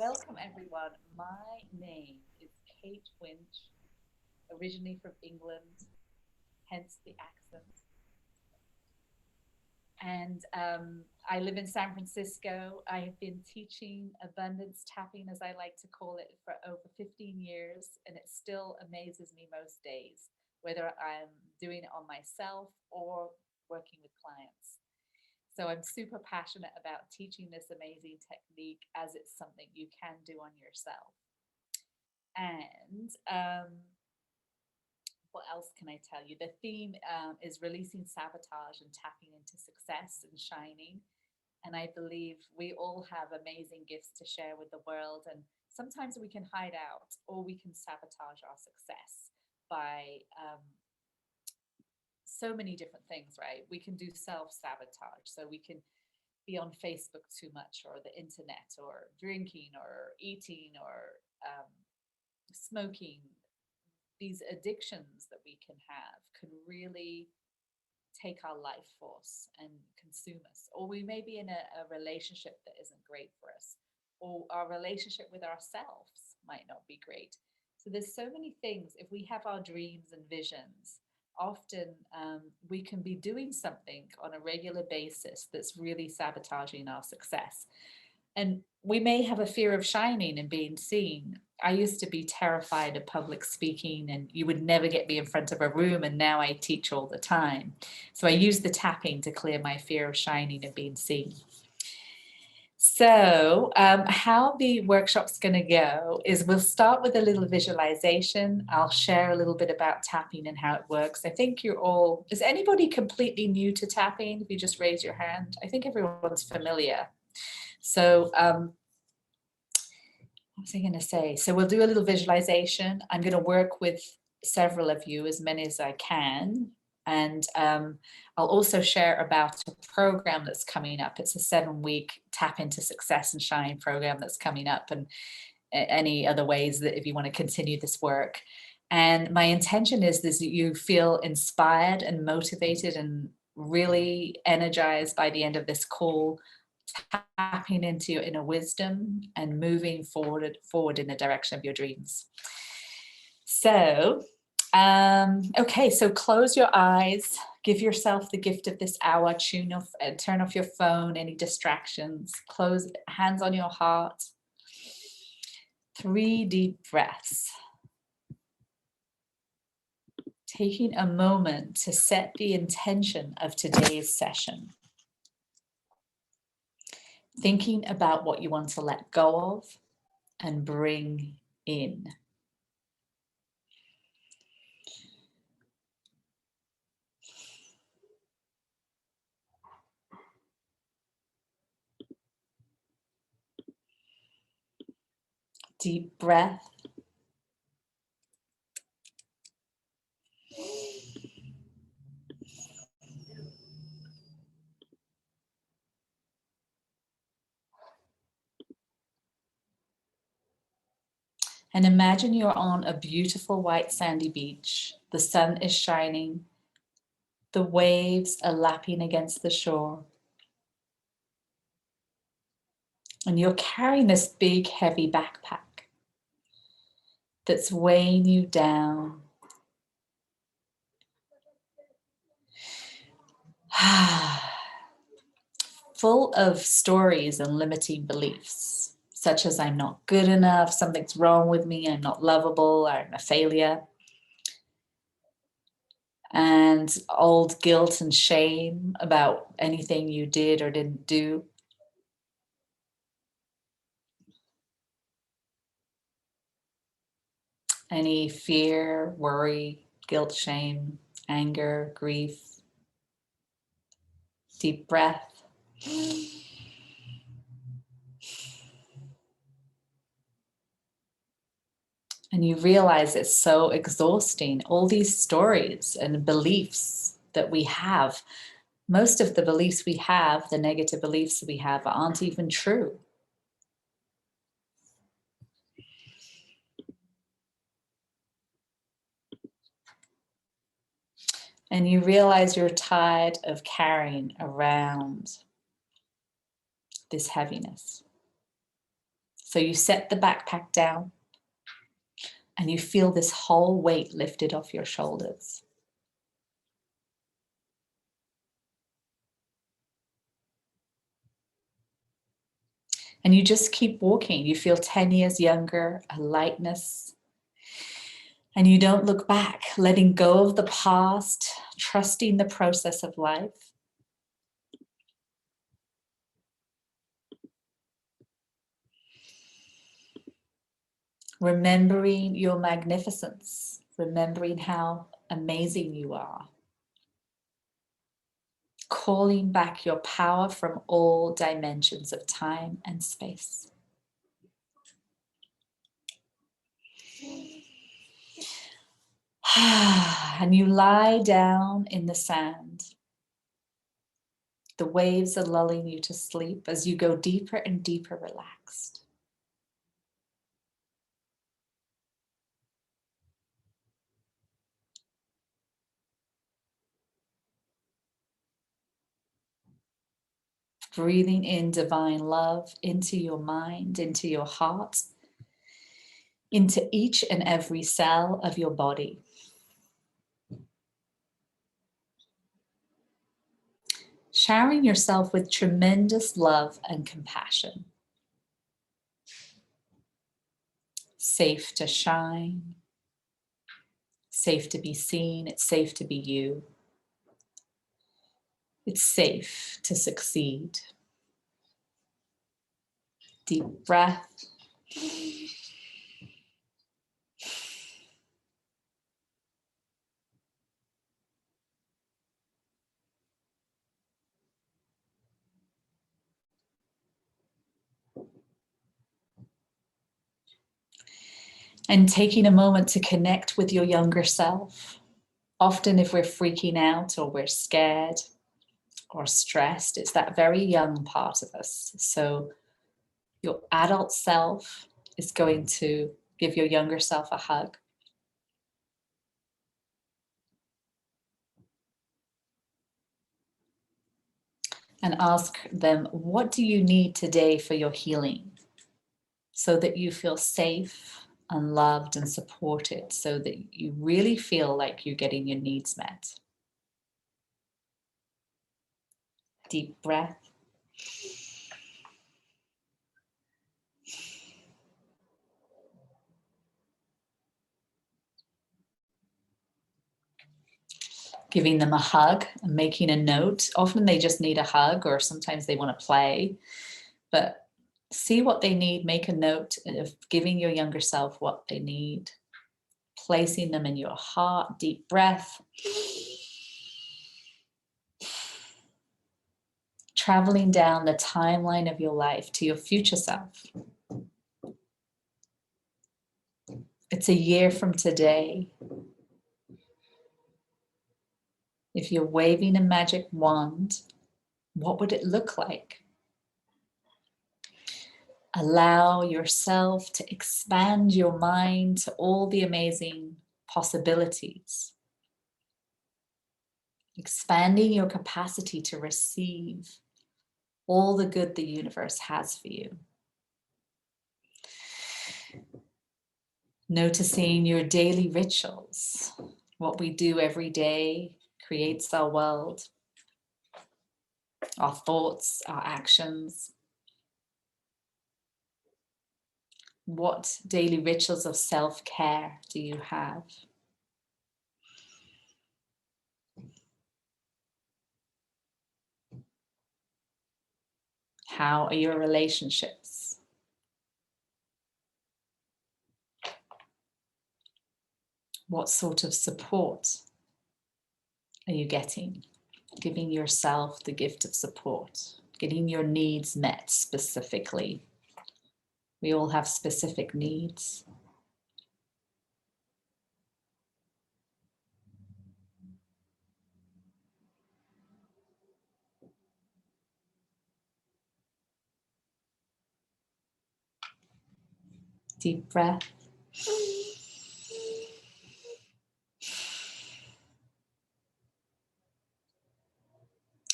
Welcome, everyone. My name is Kate Winch, originally from England, hence the accent. And I live in San Francisco. I have been teaching abundance tapping, as I like to call it, for over 15 years, and it still amazes me most days, whether I'm doing it on myself or working with clients. So I'm super passionate about teaching this amazing technique as it's something you can do on yourself. And what else can I tell you? The theme is releasing sabotage and tapping into success and shining. And I believe we all have amazing gifts to share with the world. And sometimes we can hide out or we can sabotage our success by so many different things, right? We can do self sabotage. So we can be on Facebook too much, or the internet, or drinking, or eating, or smoking. These addictions that we can have can really take our life force and consume us. Or we may be in a relationship that isn't great for us, or our relationship with ourselves might not be great. So there's so many things. If we have our dreams and visions, often we can be doing something on a regular basis that's really sabotaging our success. And we may have a fear of shining and being seen. I used to be terrified of public speaking, and you would never get me in front of a room. And now I teach all the time. So I use the tapping to clear my fear of shining and being seen. So, how the workshop's going to go is we'll start with a little visualization. I'll share a little bit about tapping and how it works. I think you're all, is anybody completely new to tapping? If you just raise your hand, I think everyone's familiar. So, what was I going to say? So we'll do a little visualization. I'm going to work with several of you, as many as I can. And I'll also share about a program that's coming up. It's a 7-week Tap into Success and Shine program that's coming up, and any other ways that if you want to continue this work. And my intention is that you feel inspired and motivated and really energized by the end of this call, tapping into your inner wisdom and moving forward in the direction of your dreams. So, okay, so close your eyes, give yourself the gift of this hour, turn off your phone, any distractions, close hands on your heart. 3 deep breaths. Taking a moment to set the intention of today's session. Thinking about what you want to let go of and bring in. Deep breath. And imagine you're on a beautiful white sandy beach. The sun is shining. The waves are lapping against the shore. And you're carrying this big, heavy backpack that's weighing you down. Full of stories and limiting beliefs, such as I'm not good enough, something's wrong with me, I'm not lovable, I'm a failure. And old guilt and shame about anything you did or didn't do. Any fear, worry, guilt, shame, anger, grief. Deep breath. And you realize it's so exhausting. All these stories and beliefs that we have, most of the beliefs we have, the negative beliefs we have, aren't even true. And you realize you're tired of carrying around this heaviness. So you set the backpack down and you feel this whole weight lifted off your shoulders. And you just keep walking. You feel 10 years younger, a lightness. And you don't look back, letting go of the past, trusting the process of life. Remembering your magnificence, remembering how amazing you are. Calling back your power from all dimensions of time and space. And you lie down in the sand. The waves are lulling you to sleep as you go deeper and deeper relaxed. Breathing in divine love into your mind, into your heart, into each and every cell of your body. Showering yourself with tremendous love and compassion. Safe to shine, safe to be seen, it's safe to be you. It's safe to succeed. Deep breath. And taking a moment to connect with your younger self. Often if we're freaking out or we're scared or stressed, it's that very young part of us. So your adult self is going to give your younger self a hug. And ask them, what do you need today for your healing? So that you feel safe and loved and supported, so that you really feel like you're getting your needs met. Deep breath. Giving them a hug and making a note. Often they just need a hug, or sometimes they want to play, but see what they need, make a note of giving your younger self what they need, placing them in your heart. Deep breath. Traveling down the timeline of your life to your future self. It's a year from today. If you're waving a magic wand, what would it look like? Allow yourself to expand your mind to all the amazing possibilities. Expanding your capacity to receive all the good the universe has for you. Noticing your daily rituals. What we do every day creates our world, our thoughts, our actions. What daily rituals of self-care do you have? How are your relationships? What sort of support are you getting? Giving yourself the gift of support, getting your needs met specifically. We all have specific needs. Deep breath.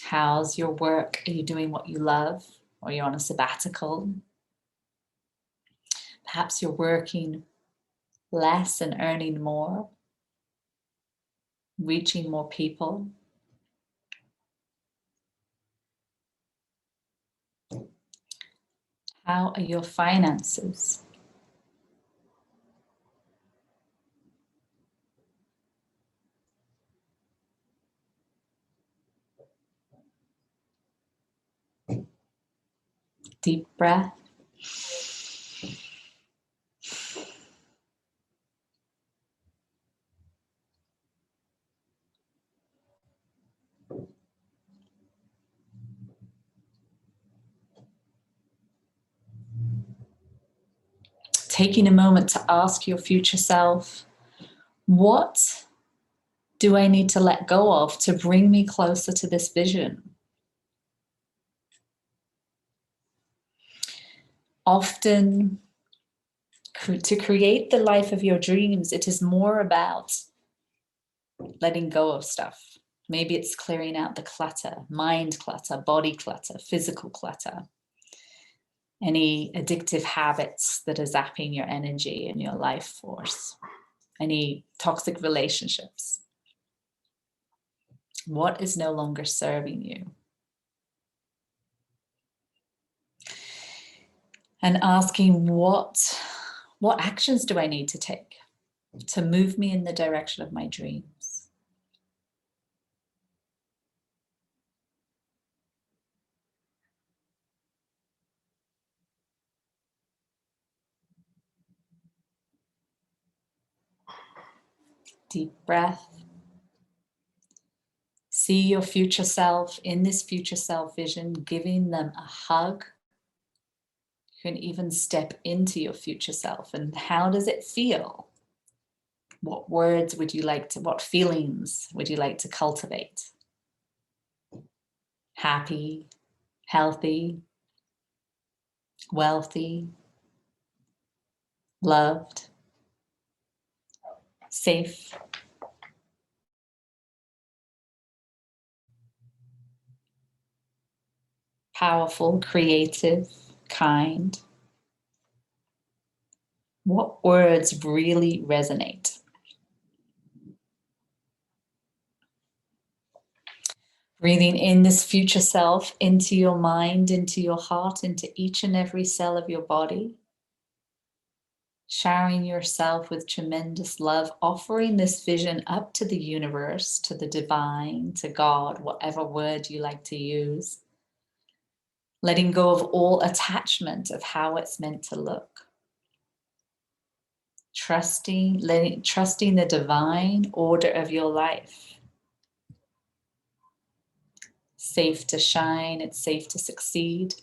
How's your work? Are you doing what you love? Or are you on a sabbatical? Perhaps you're working less and earning more, reaching more people. How are your finances? Deep breath. Taking a moment to ask your future self, what do I need to let go of to bring me closer to this vision? Often, to create the life of your dreams, it is more about letting go of stuff. Maybe it's clearing out the clutter, mind clutter, body clutter, physical clutter, any addictive habits that are zapping your energy and your life force, any toxic relationships. What is no longer serving you? And asking what actions do I need to take to move me in the direction of my dreams? Deep breath. See your future self in this future self vision, giving them a hug. You can even step into your future self. And how does it feel? What words would you like to, what feelings would you like to cultivate? Happy, healthy, wealthy, loved, safe. Powerful, creative, kind. What words really resonate? Breathing in this future self into your mind, into your heart, into each and every cell of your body. Showering yourself with tremendous love, offering this vision up to the universe, to the divine, to God, whatever word you like to use. Letting go of all attachment of how it's meant to look. Trusting the divine order of your life. Safe to shine, it's safe to succeed.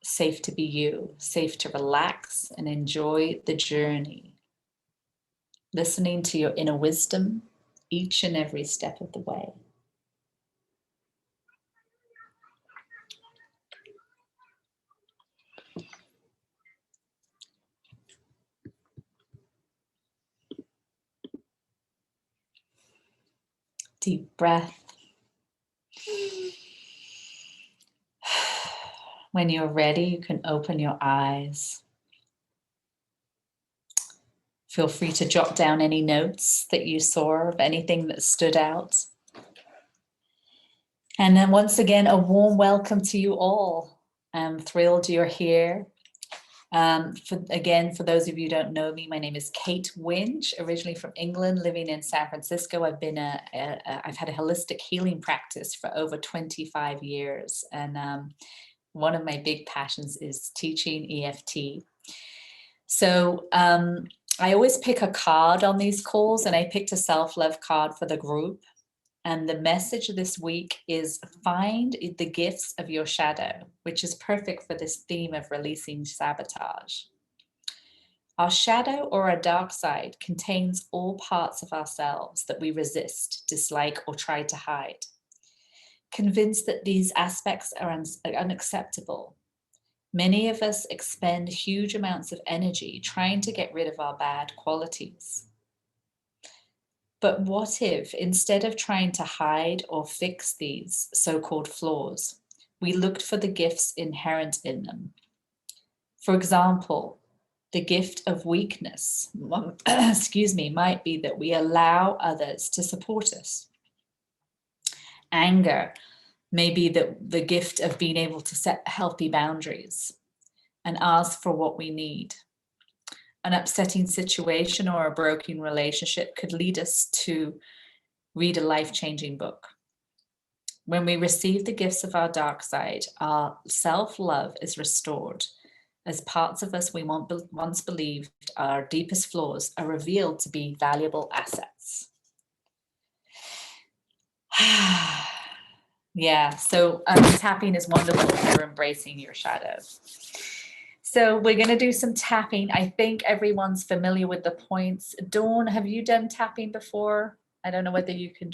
Safe to be you, safe to relax and enjoy the journey. Listening to your inner wisdom each and every step of the way. Deep breath. When you're ready, you can open your eyes. Feel free to jot down any notes that you saw of anything that stood out. And then once again, a warm welcome to you all. I'm thrilled you're here. For those of you who don't know me, my name is Kate Winch, originally from England, living in San Francisco. I've had a holistic healing practice for over 25 years. And one of my big passions is teaching EFT. So I always pick a card on these calls, and I picked a self-love card for the group. And the message this week is find the gifts of your shadow, which is perfect for this theme of releasing sabotage. Our shadow or our dark side contains all parts of ourselves that we resist, dislike, or try to hide. Convinced that these aspects are unacceptable, many of us expend huge amounts of energy trying to get rid of our bad qualities. But what if, instead of trying to hide or fix these so-called flaws, we looked for the gifts inherent in them. For example, the gift of weakness, excuse me, might be that we allow others to support us. Anger may be that the gift of being able to set healthy boundaries and ask for what we need. An upsetting situation or a broken relationship could lead us to read a life-changing book. When we receive the gifts of our dark side, our self-love is restored as parts of us we once believed our deepest flaws are revealed to be valuable assets. Yeah, so tapping is wonderful for embracing your shadow. So we're going to do some tapping. I think everyone's familiar with the points. Dawn, have you done tapping before? I don't know whether you can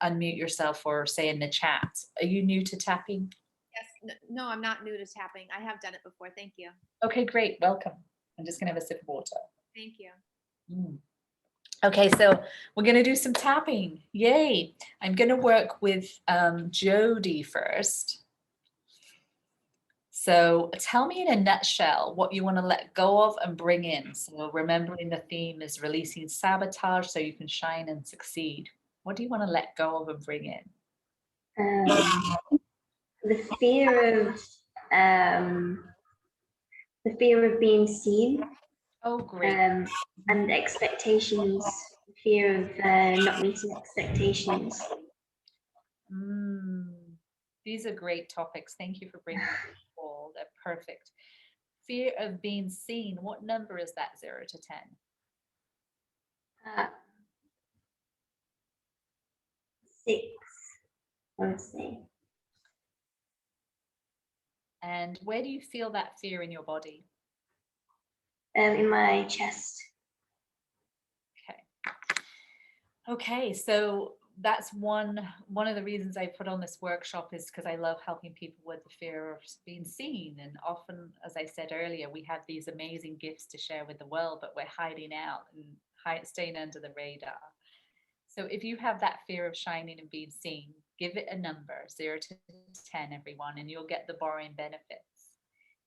unmute yourself or say in the chat. Are you new to tapping? Yes. No, I'm not new to tapping. I have done it before. Thank you. Okay, great. Welcome. I'm just going to have a sip of water. Thank you. Okay, so we're going to do some tapping. Yay. I'm going to work with Jody first. So tell me in a nutshell what you want to let go of and bring in. So remembering the theme is releasing sabotage so you can shine and succeed. What do you want to let go of and bring in? The fear of being seen. Oh, great. And expectations, fear of not meeting expectations. These are great topics. Thank you for bringing them all. They're perfect. Fear of being seen. What number is that, 0 to 10? 6, I would say. And where do you feel that fear in your body? In my chest. Okay, so that's one of the reasons I put on this workshop is because I love helping people with the fear of being seen. And often, as I said earlier, we have these amazing gifts to share with the world, but we're hiding out and staying under the radar. So if you have that fear of shining and being seen, give it a number, 0 to 10, everyone, and you'll get the borrowing benefits.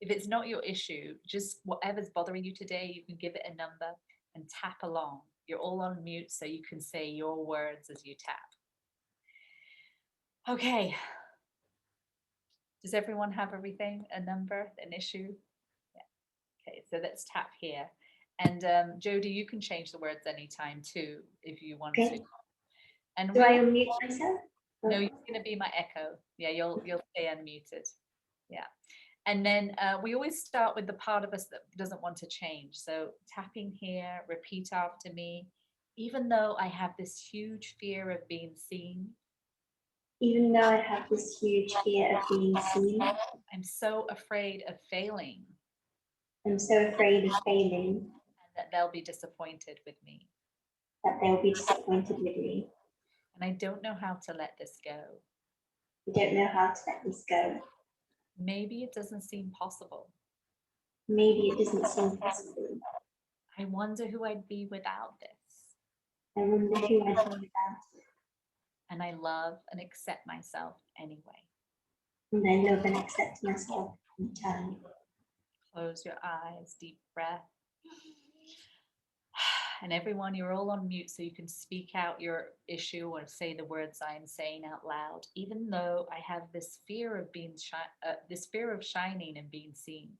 If it's not your issue, just whatever's bothering you today, you can give it a number and tap along. You're all on mute, so you can say your words as you tap. Okay. Does everyone have everything? A number, an issue? Yeah. Okay, so let's tap here. And Jody, you can change the words anytime too, if you want to. And do I unmute myself? No, you're going to be my echo. Yeah, you'll stay unmuted. Yeah. And then we always start with the part of us that doesn't want to change. So tapping here, repeat after me. Even though I have this huge fear of being seen. Even though I have this huge fear of being seen. I'm so afraid of failing. I'm so afraid of failing. And that they'll be disappointed with me. That they'll be disappointed with me. And I don't know how to let this go. I don't know how to let this go. Maybe it doesn't seem possible. Maybe it doesn't seem possible. I wonder who I'd be without this. I wonder who I'd be without it. And I love and accept myself anyway. And I love and accept myself in turn. Close your eyes, deep breath. And everyone, you're all on mute, so you can speak out your issue or say the words I'm saying out loud. Even though I have this fear of shining and being seen.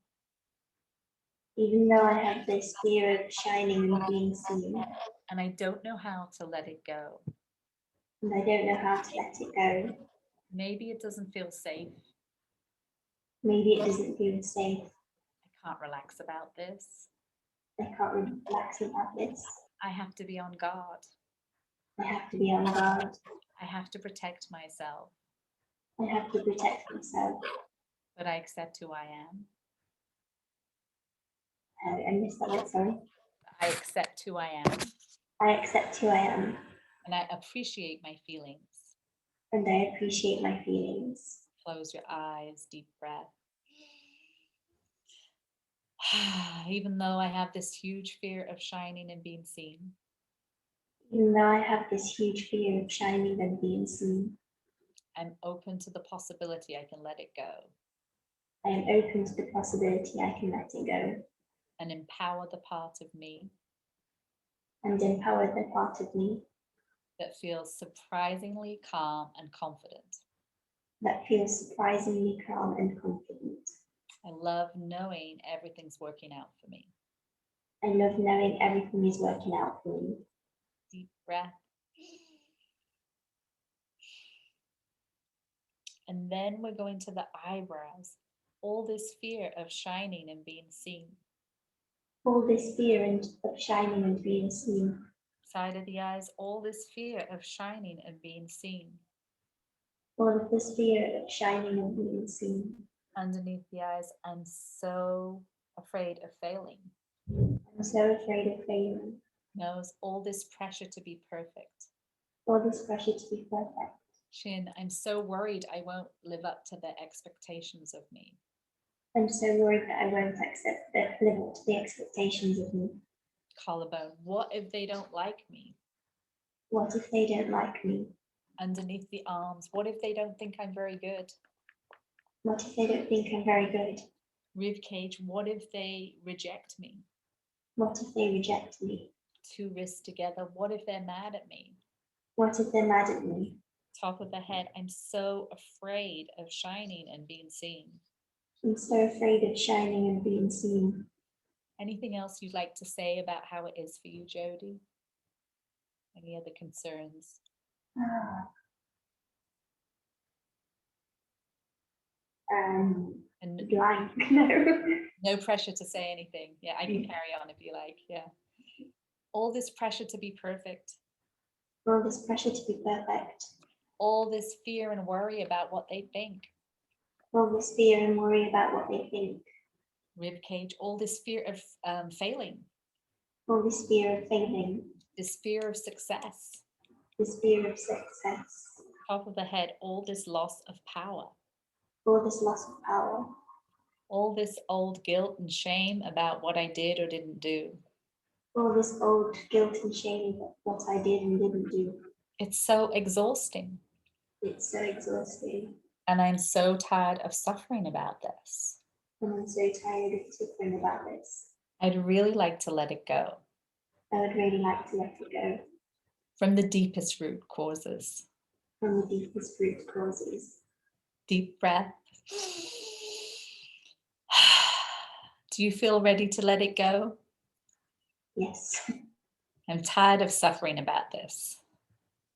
Even though I have this fear of shining and being seen. And I don't know how to let it go. And I don't know how to let it go. Maybe it doesn't feel safe. Maybe it doesn't feel safe. I can't relax about this. I can't relax about this. I have to be on guard. I have to be on guard. I have to protect myself. I have to protect myself. But I accept who I am. I missed that word, sorry. I accept who I am. I accept who I am. And I appreciate my feelings. And I appreciate my feelings. Close your eyes, deep breath. Even though I have this huge fear of shining and being seen. Even though I have this huge fear of shining and being seen. I'm open to the possibility I can let it go I am open to the possibility I can let it go and empower the part of me and empower the part of me that feels surprisingly calm and confident. that feels surprisingly calm and confident. I love knowing everything's working out for me. I love knowing everything is working out for me. Deep breath. And then we're going to the eyebrows. All this fear of shining and being seen. All this fear of shining and being seen. Side of the eyes, all this fear of shining and being seen. All of this fear of shining and being seen. Underneath the eyes, I'm so afraid of failing. I'm so afraid of failing. Nose, all this pressure to be perfect. All this pressure to be perfect. Chin, I'm so worried I won't live up to their expectations of me. I'm so worried that I won't live up to the expectations of me. Collarbone, what if they don't like me? What if they don't like me? Underneath the arms, what if they don't think I'm very good? What if they don't think I'm very good? Rib cage, what if they reject me? What if they reject me? Two wrists together, what if they're mad at me? What if they're mad at me? Top of the head, I'm so afraid of shining and being seen. I'm so afraid of shining and being seen. Anything else you'd like to say about how it is for you, Jody? Any other concerns? And Blank, no. no pressure to say anything. Yeah, I can carry on if you like. Yeah. All this pressure to be perfect. All this pressure to be perfect. All this fear and worry about what they think. All this fear and worry about what they think. Rib cage, all this fear of failing. All this fear of failing. This fear of success. This fear of success. Top of the head, all this loss of power. All this loss of power. All this old guilt and shame about what I did or didn't do. All this old guilt and shame about what I did and didn't do. It's so exhausting. It's so exhausting. And I'm so tired of suffering about this. And I'm so tired of suffering about this. I'd really like to let it go. I would really like to let it go. From the deepest root causes. From the deepest root causes. Deep breath. Do you feel ready to let it go? Yes. I'm tired of suffering about this.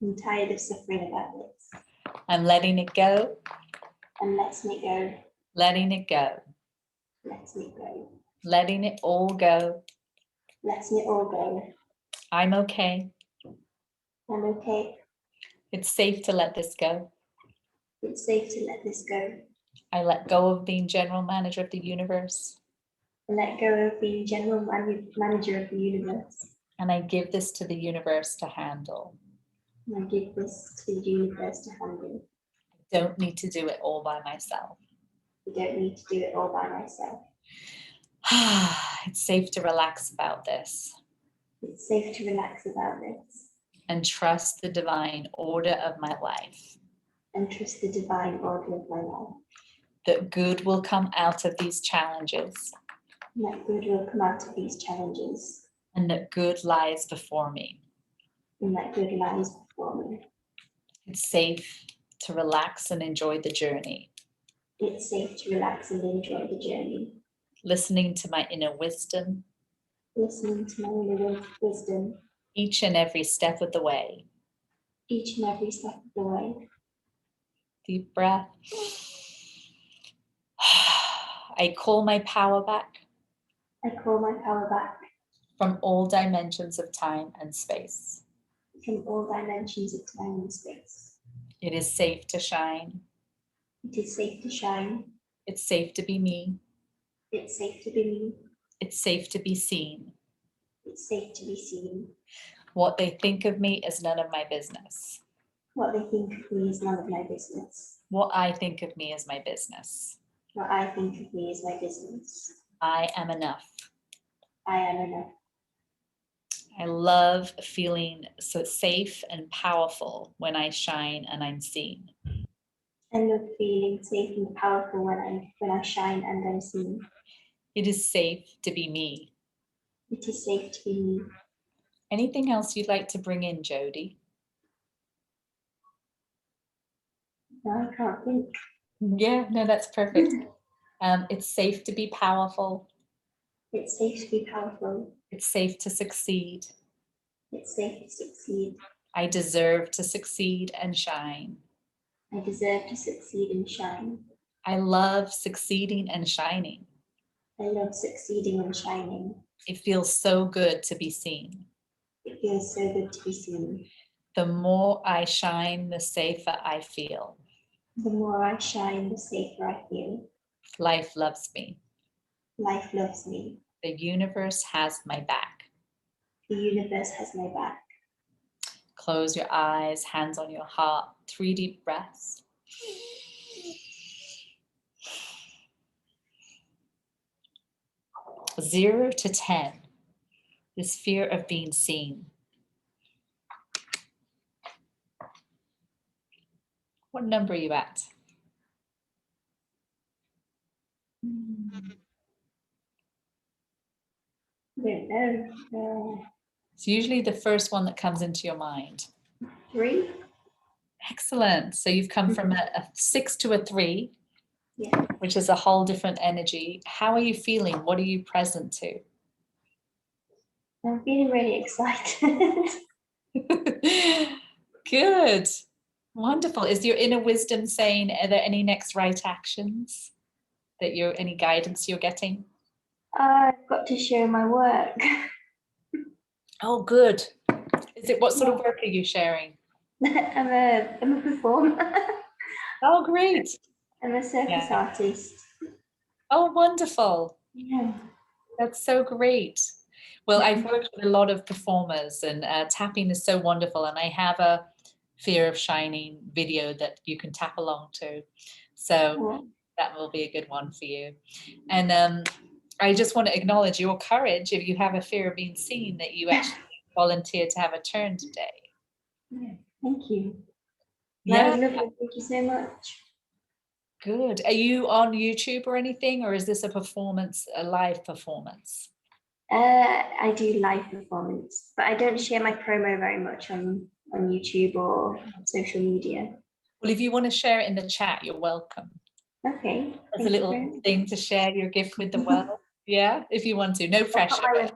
I'm tired of suffering about this. I'm letting it go. I'm letting it go. Letting it go. Letting it go. Letting it all go. Letting it all go. I'm okay. I'm okay. It's safe to let this go. It's safe to let this go. I let go of being general manager of the universe. I let go of being general manager of the universe. And I give this to the universe to handle. And I give this to the universe to handle. I don't need to do it all by myself. You don't need to do it all by myself. It's safe to relax about this. It's safe to relax about this. And trust the divine order of my life. And trust the divine order of my life. That good will come out of these challenges. And that good will come out of these challenges. And that good lies before me. And that good lies before me. It's safe to relax and enjoy the journey. It's safe to relax and enjoy the journey. Listening to my inner wisdom. Listening to my inner wisdom. Each and every step of the way. Each and every step of the way. Deep breath. I call my power back. I call my power back. From all dimensions of time and space. From all dimensions of time and space. It is safe to shine. It is safe to shine. It's safe to be me. It's safe to be me. It's safe to be seen. It's safe to be seen. What they think of me is none of my business. What they think of me is none of my business. What I think of me is my business. What I think of me is my business. I am enough. I am enough. I love feeling so safe and powerful when I shine and I'm seen. I love feeling safe and powerful when I shine and I'm seen. It is safe to be me. It is safe to be me. Anything else you'd like to bring in, Jody? No, I can't think. Yeah, no, that's perfect. It's safe to be powerful. It's safe to be powerful. It's safe to succeed. It's safe to succeed. I deserve to succeed and shine. I deserve to succeed and shine. I love succeeding and shining. I love succeeding and shining. It feels so good to be seen. It feels so good to be seen. The more I shine, the safer I feel. The more I shine, the safer I feel. Life loves me. Life loves me. The universe has my back. The universe has my back. Close your eyes, hands on your heart, 3 deep breaths. 0 to 10, this fear of being seen. What number are you at? I don't know. It's usually the first one that comes into your mind. 3? Excellent. So you've come from a 6 to a 3, Yeah. which is a whole different energy. How are you feeling? What are you present to? I'm feeling really excited. Good. Wonderful. Is your inner wisdom saying, are there any next right actions that any guidance you're getting? I've got to share my work. Oh, good. Is it, what sort of work are you sharing? I'm a performer. Oh, great. I'm a circus artist. Oh, wonderful. Yeah. That's so great. Well, I've worked with a lot of performers, and tapping is so wonderful. And I have a Fear of Shining video that you can tap along to. So that will be a good one for you. And I just want to acknowledge your courage if you have a fear of being seen, that you actually volunteered to have a turn today. Yeah. Thank you. Yeah. That was lovely. Thank you so much. Good. Are you on YouTube or anything, or is this a performance, a live performance? I do live performance, but I don't share my promo very much on YouTube or social media. Well, if you want to share it in the chat, you're welcome. Okay. As a little thing to share your gift with the world. Yeah, if you want to. No pressure.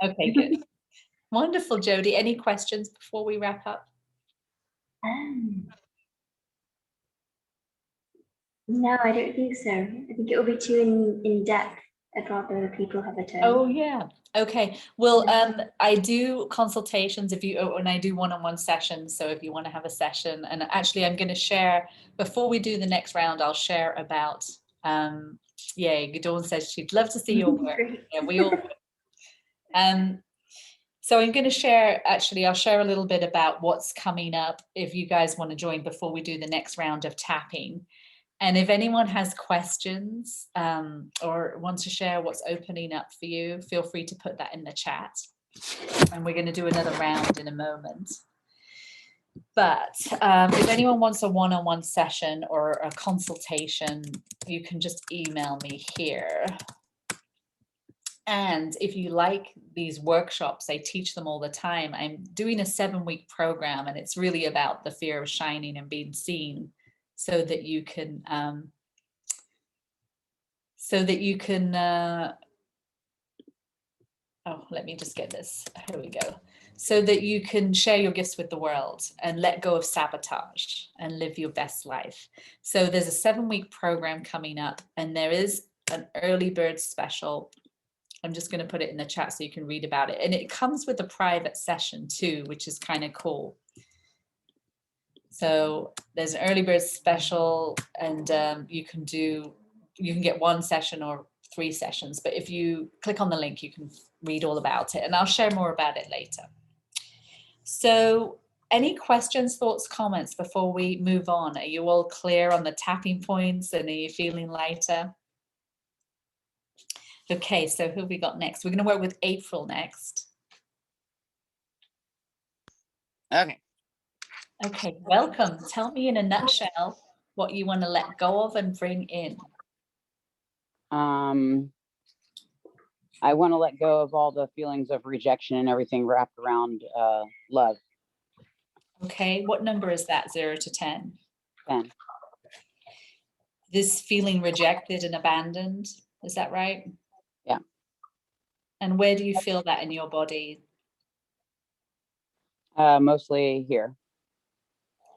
Okay, good. Wonderful, Jody. Any questions before we wrap up? No, I don't think so. I think it will be too in depth. I'd rather people have a turn. Oh, yeah. Okay. Well, I do consultations and I do one-on-one sessions. So if you want to have a session, and actually I'm going to share, before we do the next round, I'll share about, Dawn says she'd love to see your work. Yeah, we all so I'm going to share, actually, I'll share a little bit about what's coming up if you guys want to join before we do the next round of tapping. And if anyone has questions or wants to share what's opening up for you, feel free to put that in the chat. And we're going to do another round in a moment. But if anyone wants a one-on-one session or a consultation, you can just email me here. And if you like these workshops, I teach them all the time. I'm doing a 7-week program, and it's really about the fear of shining and being seen, so that you can oh, let me just get this. Here we go. So that you can share your gifts with the world and let go of sabotage and live your best life. So there's a 7-week program coming up, and there is an early bird special. I'm just going to put it in the chat so you can read about it. And it comes with a private session too, which is kind of cool. So there's an early bird special, and you can get 1 session or 3 sessions. But if you click on the link, you can read all about it, and I'll share more about it later. So any questions, thoughts, comments before we move on? Are you all clear on the tapping points, and are you feeling lighter? Okay, so who have we got next? We're going to work with April next. Okay. Okay, welcome. Tell me in a nutshell What you want to let go of and bring in? I want to let go of all the feelings of rejection and everything wrapped around love. Okay, what number is that, 0 to 10? 10. This feeling rejected and abandoned, is that right? Yeah. And where do you feel that in your body? Mostly here.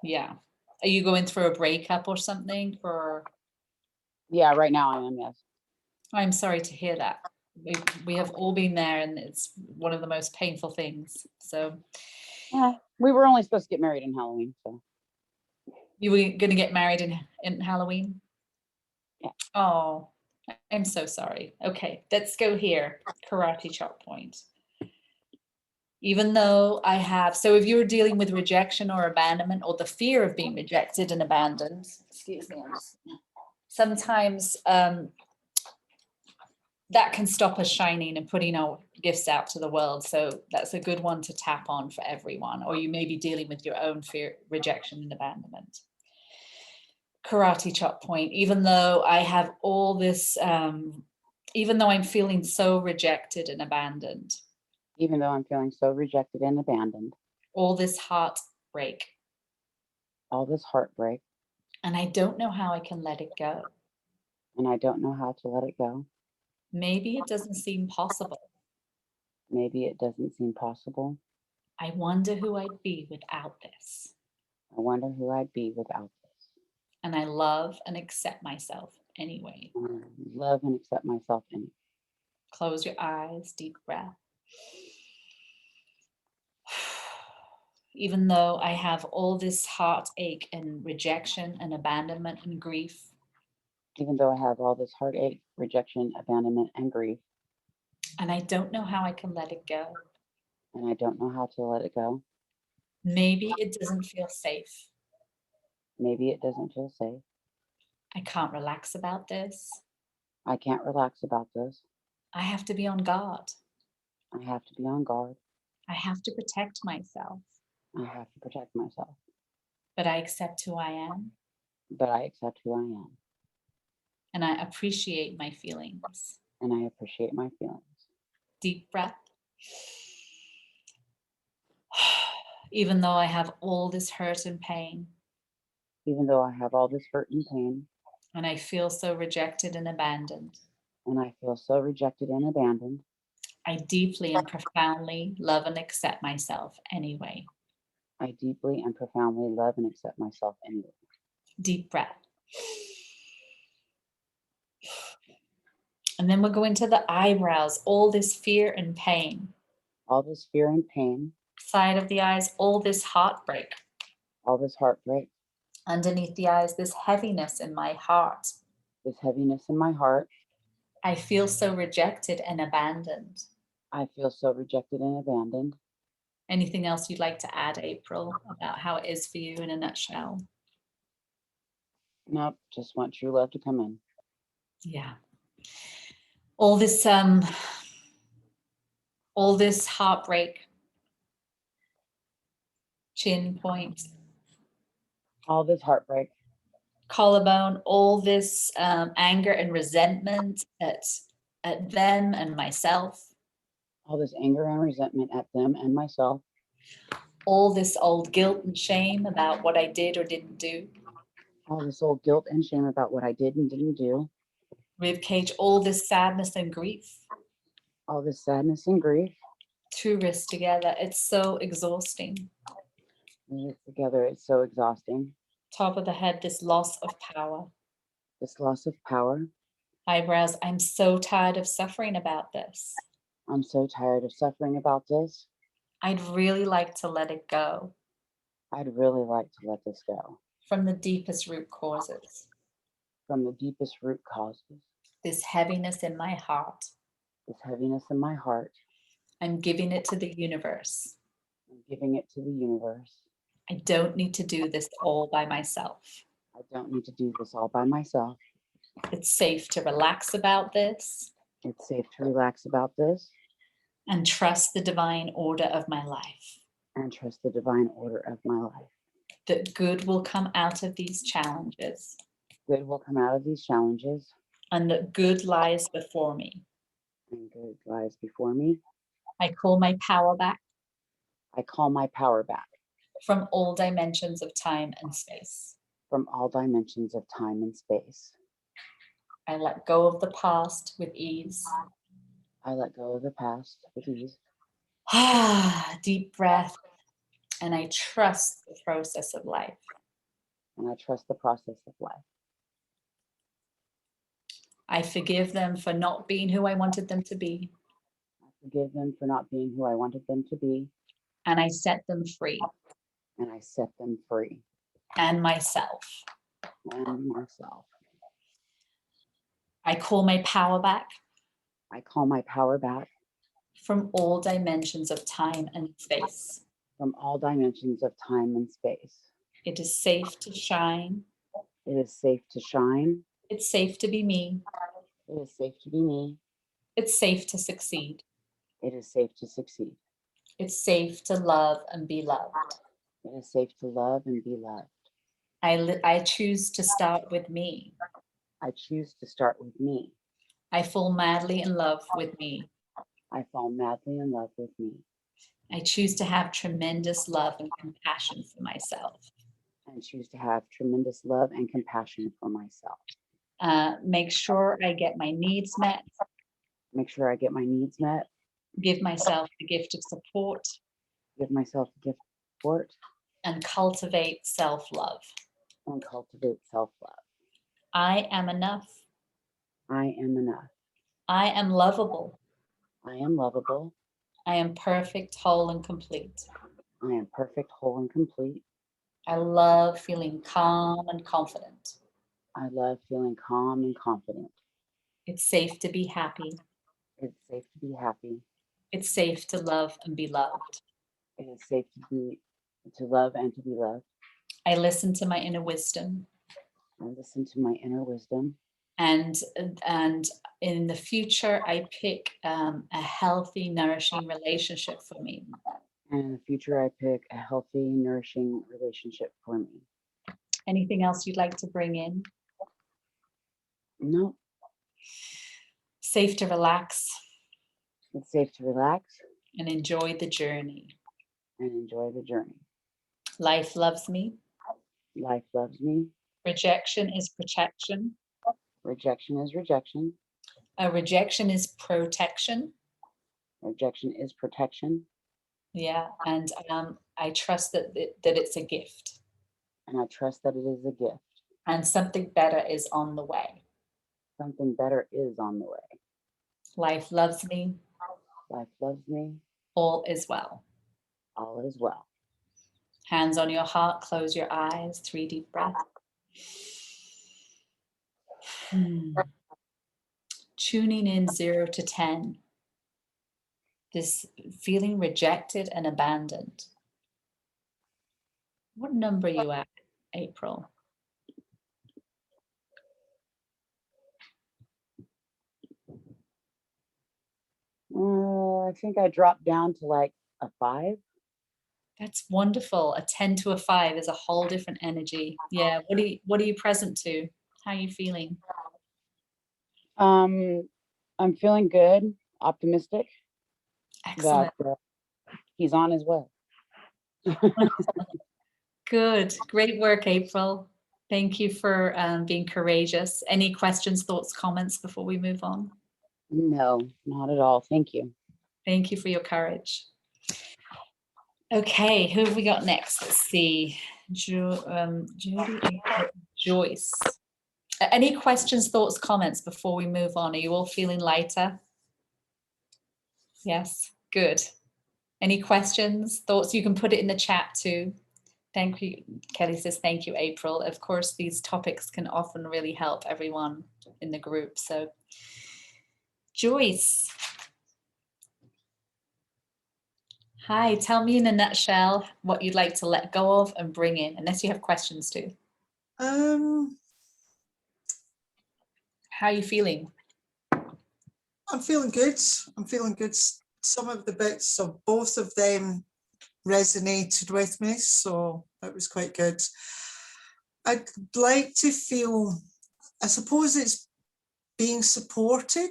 Yeah. Are you going through a breakup or something? Yeah, right now I am, yes. I'm sorry to hear that. We have all been there, and it's one of the most painful things. So We were only supposed to get married in Halloween, so. you were going to get married in Halloween? Yeah. Oh, I'm so sorry. Okay, let's go here. Karate chop point. Even though I have, so if you're dealing with rejection or abandonment or the fear of being rejected and abandoned, excuse me, sometimes that can stop us shining and putting our gifts out to the world. So that's a good one to tap on for everyone. Or you may be dealing with your own fear, rejection and abandonment. Karate chop point. Even though I have all this, even though I'm feeling so rejected and abandoned, Even though I'm feeling so rejected and abandoned, all this heartbreak, all this heartbreak, and I don't know how I can let it go. and I don't know how to let it go. Maybe it doesn't seem possible. Maybe it doesn't seem possible. I wonder who I'd be without this. I wonder who I'd be without this. And I love and accept myself anyway. I love and accept myself in it. Close your eyes, deep breath. Even though I have all this heartache and rejection and abandonment and grief, Even though I have all this heartache, rejection, abandonment, and grief, and I don't know how I can let it go. and I don't know how to let it go. Maybe it doesn't feel safe. Maybe it doesn't feel safe. I can't relax about this. I can't relax about this. I have to be on guard. I have to be on guard. I have to protect myself. I have to protect myself. But I accept who I am, But I accept who I am, and I appreciate my feelings. and I appreciate my feelings. Deep breath. Even though I have all this hurt and pain, Even though I have all this hurt and pain, and I feel so rejected and abandoned, and I feel so rejected and abandoned, I deeply and profoundly love and accept myself anyway. I deeply and profoundly love and accept myself anyway. Deep breath. And then we'll go into the eyebrows, all this fear and pain. All this fear and pain, Side of the eyes, all this heartbreak. all this heartbreak, Underneath the eyes, this heaviness in my heart. this heaviness in my heart. I feel so rejected and abandoned. I feel so rejected and abandoned. Anything else you'd like to add, April, about how it is for you in a nutshell? Nope, just want true love to come in. Yeah. All this heartbreak, chin point, All this heartbreak, collarbone, all this anger and resentment at them and myself, all this anger and resentment at them and myself, all this old guilt and shame about what I did or didn't do, all this old guilt and shame about what I did and didn't do, rib cage, all this sadness and grief, all this sadness and grief. two wrists together. It's so exhausting. Together, it's so exhausting. Top of the head, this loss of power. This loss of power. Eyebrows, I'm so tired of suffering about this. I'm so tired of suffering about this. I'd really like to let it go. I'd really like to let this go. From the deepest root causes. From the deepest root causes. This heaviness in my heart. This heaviness in my heart. I'm giving it to the universe. I'm giving it to the universe. I don't need to do this all by myself. I don't need to do this all by myself. It's safe to relax about this. It's safe to relax about this. And trust the divine order of my life. And trust the divine order of my life. that good will come out of these challenges, Good will come out of these challenges, and that good lies before me. and good lies before me. I call my power back I call my power back from all dimensions of time and space. from all dimensions of time and space. I let go of the past with ease. I let go of the past with ease. Deep breath. And I trust the process of life. And I trust the process of life. I forgive them for not being who I wanted them to be. I forgive them for not being who I wanted them to be. And I set them free. And I set them free. And myself. And myself. I call my power back I call my power back from all dimensions of time and space. from all dimensions of time and space. It is safe to shine. It is safe to shine. It's safe to be me. It is safe to be me. It's safe to succeed. It is safe to succeed. It's safe to love and be loved. It is safe to love and be loved. I choose to start with me. I choose to start with me. I fall madly in love with me. I fall madly in love with me. I choose to have tremendous love and compassion for myself. And choose to have tremendous love and compassion for myself. Make sure I get my needs met. Make sure I get my needs met. Give myself the gift of support. Give myself the gift of support. And cultivate self-love. And cultivate self-love. I am enough. I am enough. I am lovable. I am lovable. I am perfect, whole, and complete. I am perfect, whole, and complete. I love feeling calm and confident. I love feeling calm and confident. It's safe to be happy. It's safe to be happy. It's safe to love and be loved. It is safe to love and to be loved. I listen to my inner wisdom. I listen to my inner wisdom. And in the future, I pick a healthy, nourishing relationship for me. And in the future, I pick a healthy, nourishing relationship for me. Anything else you'd like to bring in? No. Safe to relax. It's safe to relax. And enjoy the journey. And enjoy the journey. Life loves me. Life loves me. Rejection is protection. Rejection is rejection. Rejection is protection. Rejection is protection. Yeah, and I trust that it's a gift. And I trust that it is a gift. And something better is on the way. Something better is on the way. Life loves me. Life loves me. All is well. All is well. Hands on your heart, close your eyes, 3 deep breaths. Tuning in 0 to 10. This feeling rejected and abandoned. What number are you at, April? I think I dropped down to like a 5. That's wonderful. A 10 to a 5 is a whole different energy. Yeah. What are you present to? How are you feeling? I'm feeling good, optimistic. Excellent. That he's on his way. Good. Great work, April. Thank you for being courageous. Any questions, thoughts, comments before we move on? No, not at all. Thank you. Thank you for your courage. Okay, who have we got next? Let's see. Judy, Joyce. Any questions, thoughts, comments before we move on? Are you all feeling lighter? Yes, good. Any questions, thoughts? You can put it in the chat too. Thank you. Kelly says, thank you, April. Of course, these topics can often really help everyone in the group. So, Joyce. Hi, tell me in a nutshell what you'd like to let go of and bring in, unless you have questions too. How are you feeling? I'm feeling good. I'm feeling good. Some of the bits of both of them resonated with me, so It was quite good. I'd like to feel, I suppose it's being supported.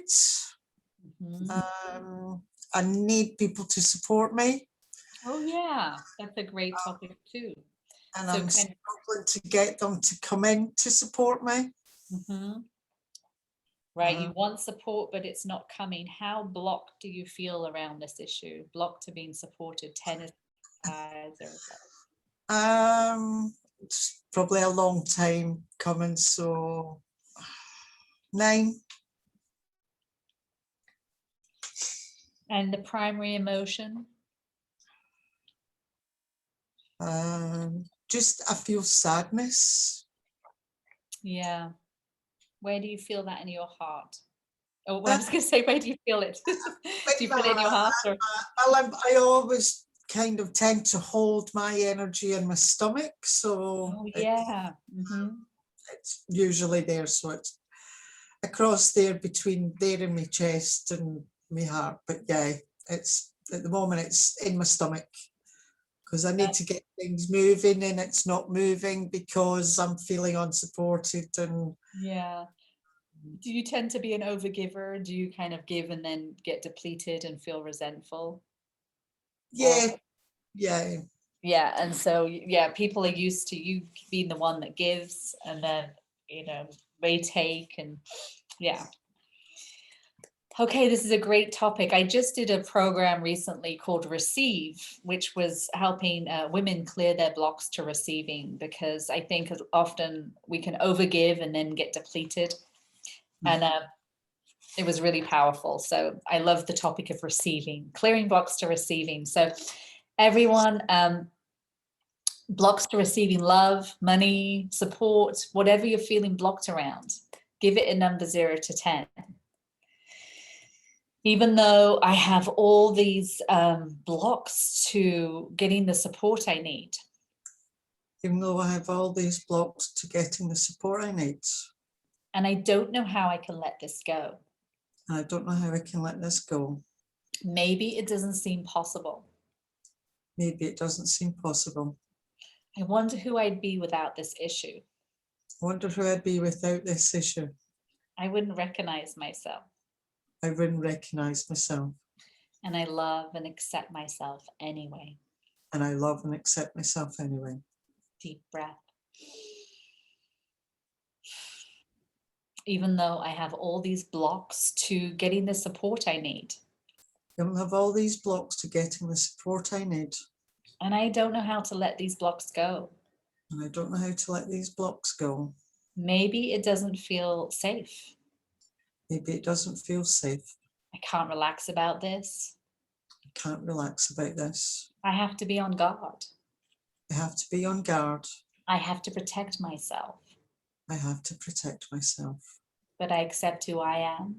Mhm. I need people to support me, Oh yeah, that's a great topic too. and So I'm kind struggling to get them to come in to support me. of, right, you Uh, want support, but it's not coming. How blocked do you feel around this issue? Blocked to being supported, tennis guys or It's probably a long time coming, so 9. and the primary emotion? Just I feel sadness. Yeah. Where do you feel that in your heart? Oh, well, I was going to say, where do you feel it? Do you feel it in your heart? Or? I always kind of tend to hold my energy in my stomach, so Oh, yeah. Mm-hmm. it's usually there. So it's across there between there and my chest and my heart. But yeah, it's at the moment it's in my stomach because I need to get things moving and it's not moving because I'm feeling unsupported and Yeah. Do you tend to be an overgiver? Do you kind of give and then get depleted and feel resentful? yeah, yeah. Yeah, and so yeah, people are used to you being the one that gives, and then they take, and yeah. Okay, this is a great topic. I just did a program recently called Receive, which was helping women clear their blocks to receiving, because I think often we can overgive and then get depleted, and it was really powerful. So I love the topic of receiving, clearing blocks to receiving. So everyone, blocks to receiving love, money, support, whatever you're feeling blocked around, give it a number 0 to 10. Even though I have all these blocks to getting the support I need. Even though I have all these blocks to getting the support I need. And I don't know how I can let this go. I don't know how I can let this go. Maybe it doesn't seem possible. Maybe it doesn't seem possible. I wonder who I'd be without this issue. I wonder who I'd be without this issue. I wouldn't recognize myself. I wouldn't recognize myself. And I love and accept myself anyway. And I love and accept myself anyway. Deep breath. Even though I have all these blocks to getting the support I need. I don't have all these blocks to getting the support I need. And I don't know how to let these blocks go. And I don't know how to let these blocks go. Maybe it doesn't feel safe. Maybe it doesn't feel safe. I can't relax about this. I can't relax about this. I have to be on guard. I have to be on guard. I have to protect myself. I have to protect myself. But I accept who I am.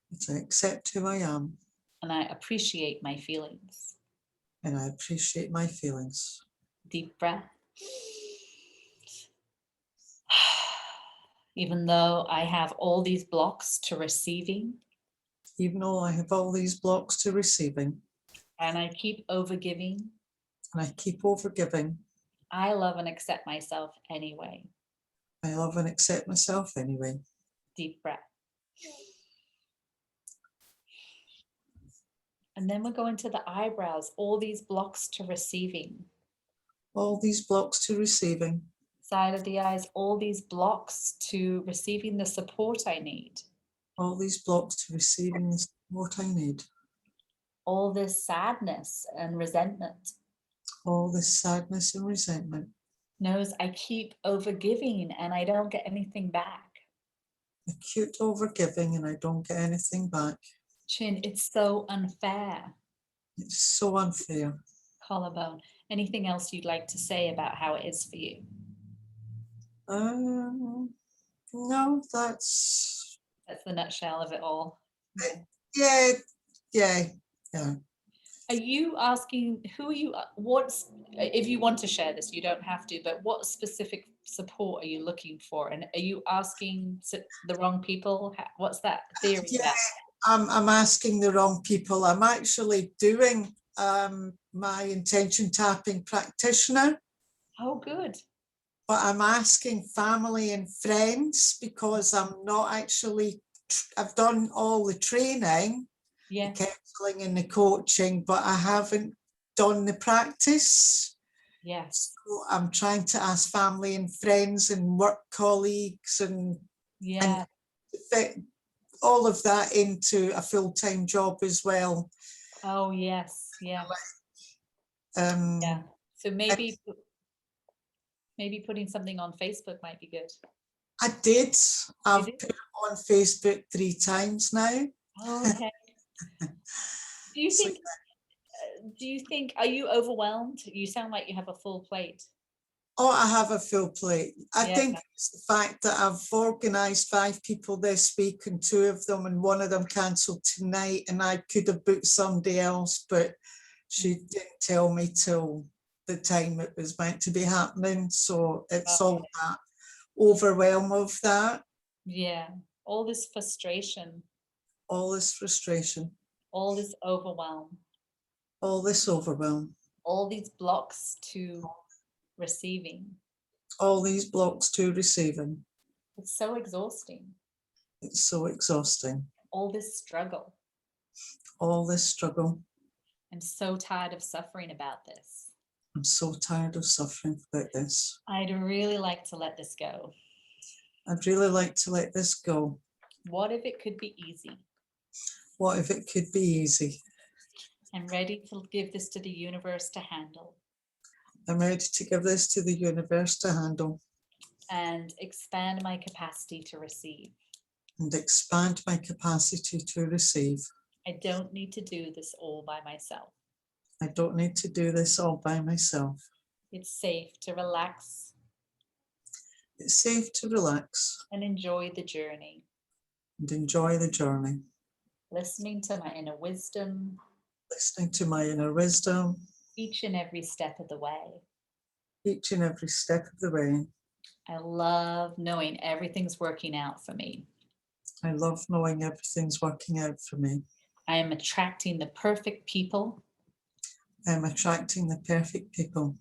But I accept who I am. And I appreciate my feelings. And I appreciate my feelings. Deep breath. Even though I have all these blocks to receiving. Even though I have all these blocks to receiving. And I keep overgiving. And I keep overgiving. I love and accept myself anyway. I love and accept myself anyway. Deep breath. And then we're going to the eyebrows, all these blocks to receiving. All these blocks to receiving. Side of the eyes, all these blocks to receiving the support I need. All these blocks to receiving the support I need. All this sadness and resentment. All this sadness and resentment. Knows I keep overgiving and I don't get anything back. Acute overgiving and I don't get anything back. Chin, it's so unfair. It's so unfair. Collarbone. Anything else you'd like to say about how it is for you? No, that's the nutshell of it all. Yeah. Are you asking what's, if you want to share this, you don't have to, but what specific support are you looking for? And are you asking the wrong people? What's that theory? Yeah, I'm asking the wrong people. I'm actually doing my intention tapping practitioner. Oh, good. but I'm asking family and friends because I'm not actually, I've done all the training, the Yes. counselling and the coaching, but I haven't done the practice. Yes. So I'm trying to ask family and friends and work colleagues and Yeah. fit all of that into a full-time job as well. Oh, yes. Yeah. Um, Yeah. So maybe putting something on Facebook might be good. I did. I've did? put it on Facebook 3 times now. Oh, okay. Do you So, think, are you overwhelmed? You sound like you have a full plate. oh, I have a full plate. I Yeah. think it's the fact that I've organised 5 people this week and 2 of them and one of them cancelled tonight, and I could have booked somebody else, but she didn't tell me till the time it was meant to be happening. So it's all that overwhelm of that, Yeah. All this frustration, all this frustration, all this overwhelm, all this overwhelm, all these blocks to receiving. all these blocks to receiving. It's so exhausting. It's so exhausting. All this struggle. All this struggle. I'm so tired of suffering about this. I'm so tired of suffering about this. I'd really like to let this go. I'd really like to let this go. What if it could be easy? What if it could be easy? I'm ready to give this to the universe to handle. I'm ready to give this to the universe to handle. And expand my capacity to receive. And expand my capacity to receive. I don't need to do this all by myself. I don't need to do this all by myself. It's safe to relax. It's safe to relax. And enjoy the journey. And enjoy the journey. Listening to my inner wisdom. Listening to my inner wisdom. Each and every step of the way. Each and every step of the way. I love knowing everything's working out for me. I love knowing everything's working out for me. I am attracting the perfect people. I'm attracting the perfect people.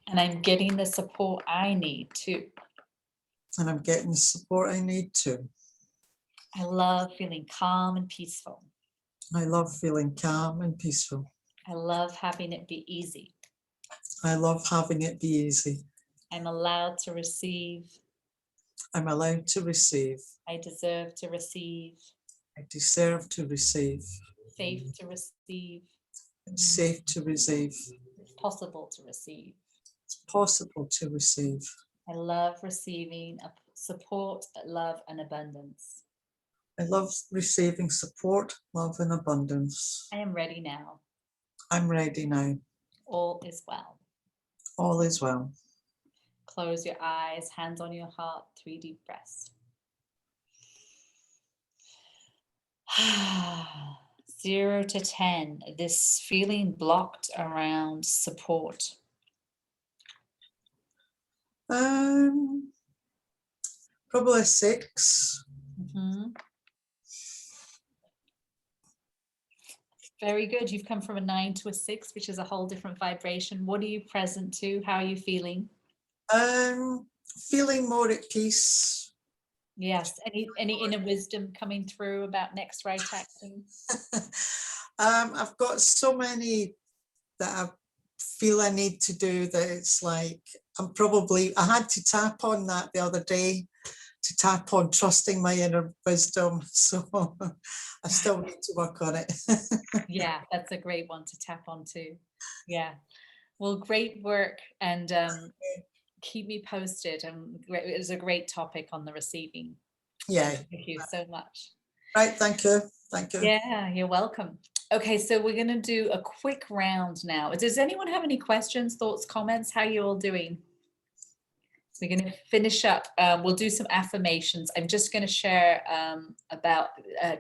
And I'm getting the support I need too. And I'm getting the support I need too. I love feeling calm and peaceful. I love feeling calm and peaceful. I love having it be easy. I love having it be easy. I'm allowed to receive. I'm allowed to receive. I deserve to receive. I deserve to receive. Safe to receive. It's safe to receive. It's possible to receive. It's possible to receive. I love receiving support, love, and abundance. I love receiving support, love, and abundance. I am ready now. I'm ready now. All is well. All is well. Close your eyes, hands on your heart, 3 deep breaths. 0 to 10, this feeling blocked around support. Probably a 6. Very good. You've come from a 9 to a 6, which is a whole different vibration. What are you present to? How are you feeling? Feeling more at peace. Yes. Any inner wisdom coming through about next right action? I've got so many that I feel I need to do that it's like I had to tap on that the other day, to tap on trusting my inner wisdom. So I still need to work on it. Yeah, that's a great one to tap on too. Yeah. Well, great work, and keep me posted. And it was a great topic on the receiving. Yeah. Thank you so much. Right. Thank you. Thank you. Yeah, you're welcome. Okay, so we're going to do a quick round now. Does anyone have any questions, thoughts, comments? How are you all doing? We're going to finish up. We'll do some affirmations. I'm just going to share about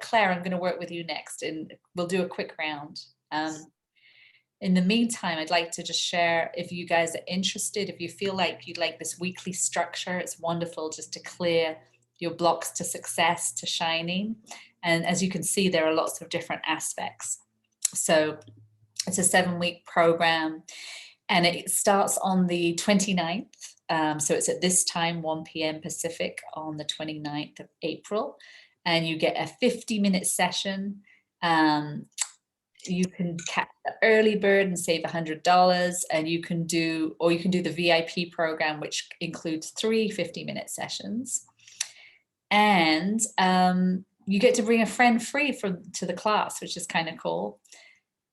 Claire. I'm going to work with you next, and we'll do a quick round. In the meantime, I'd like to just share, if you guys are interested, if you feel like you'd like this weekly structure, it's wonderful just to clear your blocks to success, to shining. And as you can see, there are lots of different aspects. So it's a 7-week program. And it starts on the 29th. So it's at this time, 1 p.m. Pacific on the 29th of April. And you get a 50-minute session. You can catch the early bird and save $100, and you can do the VIP program, which includes 3 50-minute sessions. And you get to bring a friend free to the class, which is kind of cool.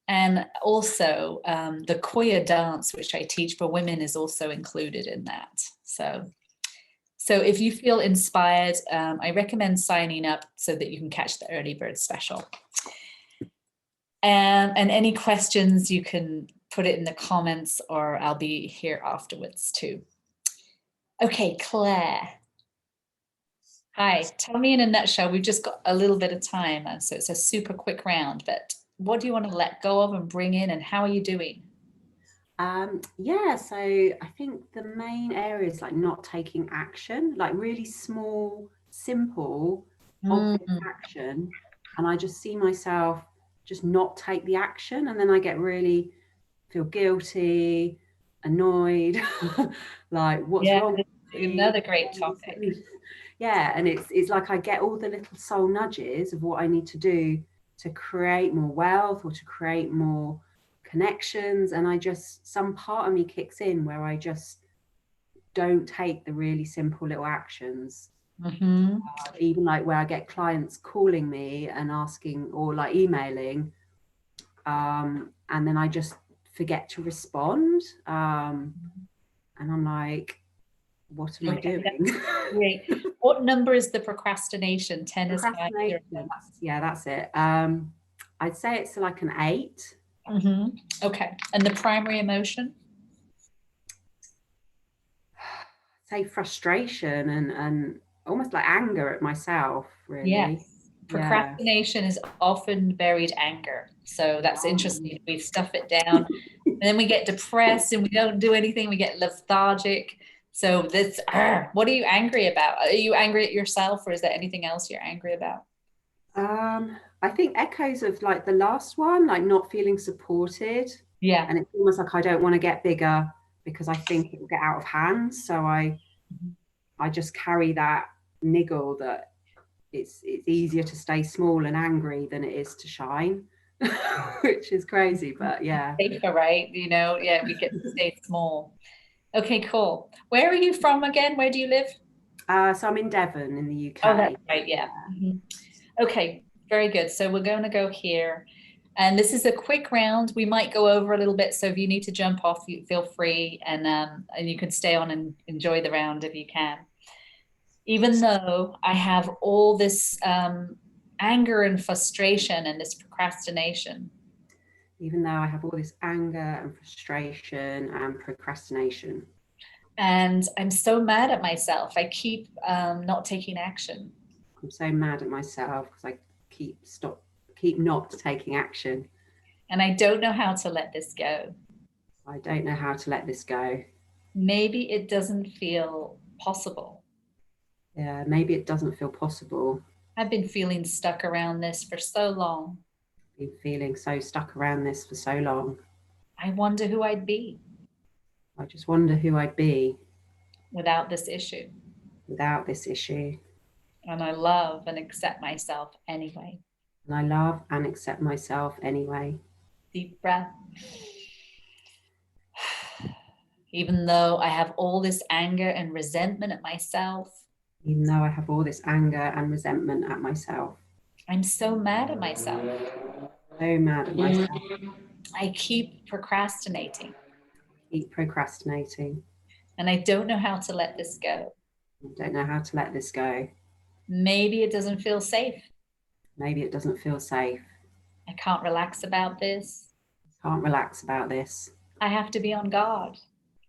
And also the Koya dance, which I teach for women, is also included in that. So if you feel inspired, I recommend signing up so that you can catch the early bird special. And any questions, you can put it in the comments, or I'll be here afterwards too. Okay, Claire. Hi, tell me in a nutshell, we've just got a little bit of time, and so it's a super quick round, but what do you want to let go of and bring in, and how are you doing? Yeah, so I think the main area is like not taking action, like really small, simple, obvious action. And I just see myself just not take the action. And then I get really feel guilty, annoyed, like what's wrong with me? Another great topic. Yeah, and it's like I get all the little soul nudges of what I need to do to create more wealth or to create more connections, and some part of me kicks in where I just don't take the really simple little actions. Even like where I get clients calling me and asking, or like emailing, and then I just forget to respond, and I'm like, what am I doing? Great. What number is the procrastination? 10 is high. Yeah, that's it. I'd say it's like an 8. Okay. And the primary emotion? Say frustration and almost like anger at myself, really. Yes. Procrastination is often buried anger. So that's interesting. We stuff it down and then we get depressed and we don't do anything. We get lethargic. So this, what are you angry about? Are you angry at yourself, or is there anything else you're angry about? I think echoes of like the last one, like not feeling supported. Yeah. And it's almost like I don't want to get bigger because I think it will get out of hand. So I just carry that niggle that it's easier to stay small and angry than it is to shine, which is crazy, but yeah. Safer, right? You know, yeah, we get to stay small. Okay, cool. Where are you from again? Where do you live? So I'm in Devon in the UK. Oh, that's right, yeah. Okay, very good. So we're going to go here. And this is a quick round. We might go over a little bit. So if you need to jump off, you feel free, and you can stay on and enjoy the round if you can. Even though I have all this anger and frustration and this procrastination. Even though I have all this anger and frustration and procrastination. And I'm so mad at myself. I keep not taking action. I'm so mad at myself because I keep not taking action. And I don't know how to let this go. I don't know how to let this go. Maybe it doesn't feel possible. Yeah, maybe it doesn't feel possible. I've been feeling stuck around this for so long. Been feeling so stuck around this for so long. I wonder who I'd be. I just wonder who I'd be without this issue. Without this issue. And I love and accept myself anyway. And I love and accept myself anyway. Deep breath. Even though I have all this anger and resentment at myself. Even though I have all this anger and resentment at myself. I'm so mad at myself. So mad at myself. I keep procrastinating. Keep procrastinating. And I don't know how to let this go. I don't know how to let this go. Maybe it doesn't feel safe. Maybe it doesn't feel safe. I can't relax about this. Can't relax about this. I have to be on guard.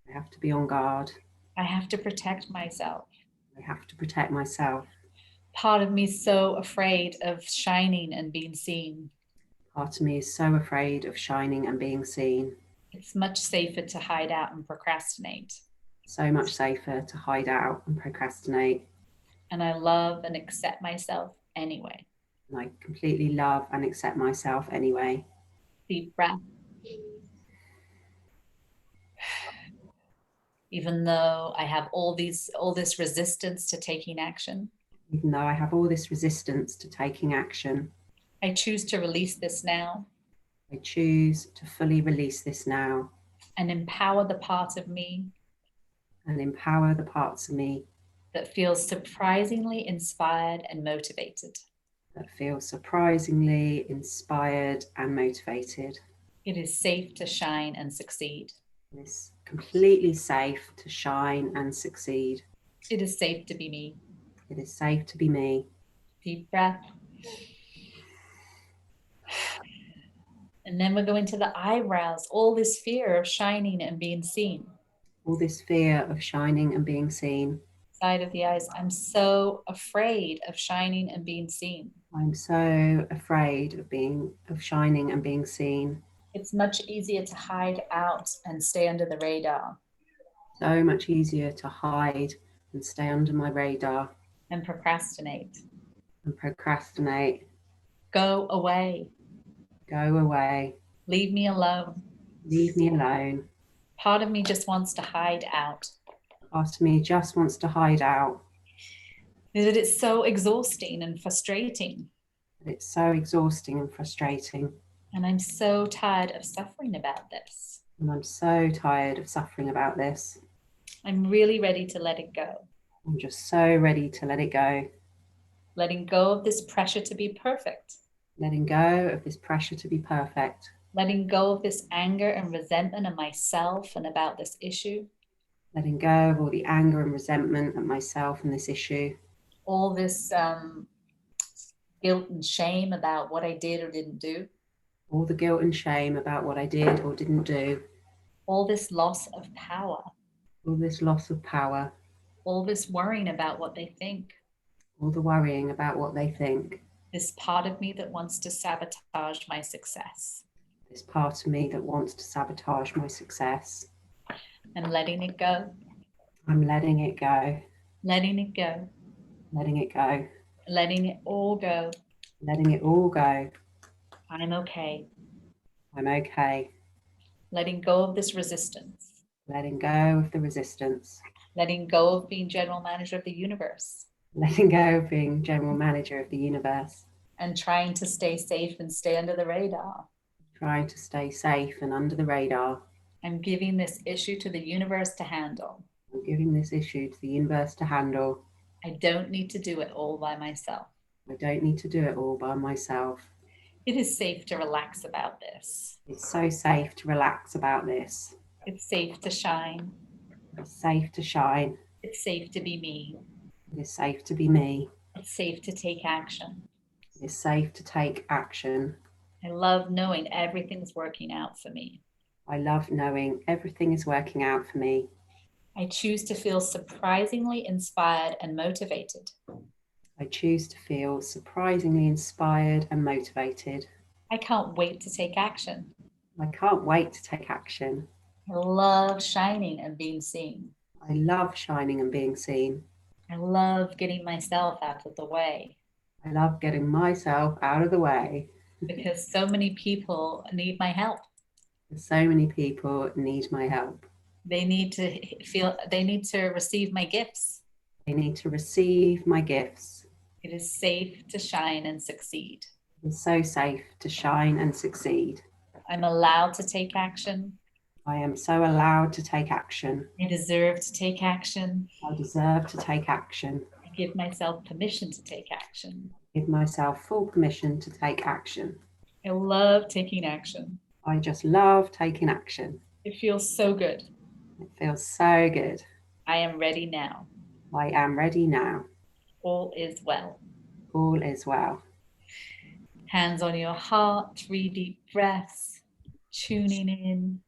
I have to be on guard. I have to protect myself. I have to protect myself. Part of me is so afraid of shining and being seen. Part of me is so afraid of shining and being seen. It's much safer to hide out and procrastinate. So much safer to hide out and procrastinate. And I love and accept myself anyway. And I completely love and accept myself anyway. Deep breath. even though I have all this resistance to taking action. Even though I have all this resistance to taking action, I choose to release this now I choose to fully release this now and empower the part of me and empower the parts of me that feels surprisingly inspired and motivated. that feel surprisingly inspired and motivated. It is safe to shine and succeed. It's completely safe to shine and succeed. It is safe to be me. It is safe to be me. Deep breath. And then we're going to the eyebrows, all this fear of shining and being seen. All this fear of shining and being seen. Side of the eyes, I'm so afraid of shining and being seen. I'm so afraid of shining and being seen. It's much easier to hide out and stay under the radar So much easier to hide and stay under my radar and procrastinate. and procrastinate. Go away. Go away. Leave me alone. Leave me alone. Part of me just wants to hide out. Part of me just wants to hide out. That it's so exhausting and frustrating. It's so exhausting and frustrating. And I'm so tired of suffering about this. And I'm so tired of suffering about this. I'm really ready to let it go. I'm just so ready to let it go. Letting go of this pressure to be perfect. Letting go of this pressure to be perfect. Letting go of this anger and resentment of myself and about this issue. Letting go of all the anger and resentment at myself and this issue. All this guilt and shame about what I did or didn't do. All the guilt and shame about what I did or didn't do. All this loss of power. All this loss of power. All this worrying about what they think. All the worrying about what they think. This part of me that wants to sabotage my success. This part of me that wants to sabotage my success. And letting it go. I'm letting it go. Letting it go. Letting it go. Letting it all go. Letting it all go. I'm okay. I'm okay. Letting go of this resistance. Letting go of the resistance. Letting go of being general manager of the universe. Letting go of being general manager of the universe. And trying to stay safe and stay under the radar. Trying to stay safe and under the radar. I'm giving this issue to the universe to handle. I'm giving this issue to the universe to handle. I don't need to do it all by myself. I don't need to do it all by myself. It is safe to relax about this. It's so safe to relax about this. It's safe to shine. It's safe to shine. It's safe to be me. It is safe to be me. It's safe to take action. It is safe to take action. I love knowing everything's working out for me. I love knowing everything is working out for me. I choose to feel surprisingly inspired and motivated. I choose to feel surprisingly inspired and motivated. I can't wait to take action. I can't wait to take action. I love shining and being seen. I love shining and being seen. I love getting myself out of the way I love getting myself out of the way. because so many people need my help. So many people need my help. They need to receive my gifts. They need to receive my gifts. It is safe to shine and succeed. It's so safe to shine and succeed. I'm allowed to take action. I am so allowed to take action. I deserve to take action. I deserve to take action. I give myself permission to take action. Give myself full permission to take action. I love taking action. I just love taking action. It feels so good. It feels so good. I am ready now. I am ready now. All is well. All is well. Hands on your heart, 3 deep breaths, tuning in.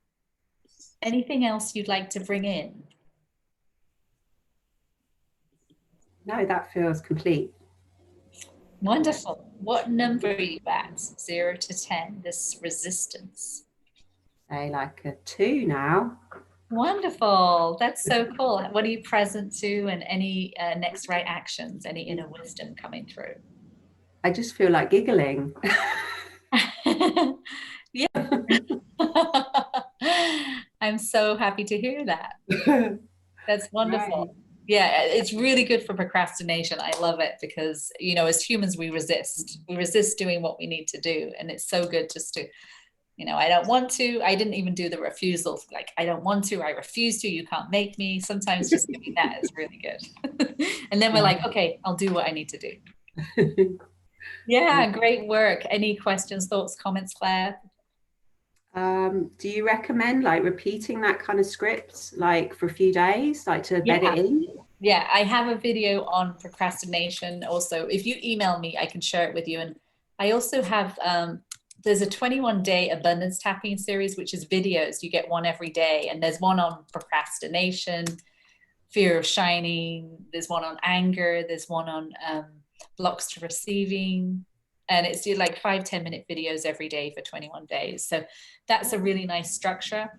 Anything else you'd like to bring in? No, that feels complete. Wonderful. What number are you at? 0 to 10, this resistance. Say like a 2 now. Wonderful. That's so cool. What are you present to, and any next right actions, any inner wisdom coming through? I just feel like giggling. Yeah. I'm so happy to hear that. That's wonderful. Right. Yeah, it's really good for procrastination. I love it because, you know, as humans, we resist. We resist doing what we need to do. And it's so good just to, you know, I don't want to. I didn't even do the refusal. Like, I don't want to. I refuse to. You can't make me. Sometimes just doing that is really good. And then we're like, okay, I'll do what I need to do. Yeah, great work. Any questions, thoughts, comments, Claire? Do you recommend like repeating that kind of script like for a few days, like to bed it in? Yeah, I have a video on procrastination. Also, if you email me, I can share it with you. And I also have, there's a 21-day abundance tapping series, which is videos. You get one every day. And there's one on procrastination, fear of shining. There's one on anger. There's one on blocks to receiving. And it's like 5-10 minute videos every day for 21 days. So that's a really nice structure.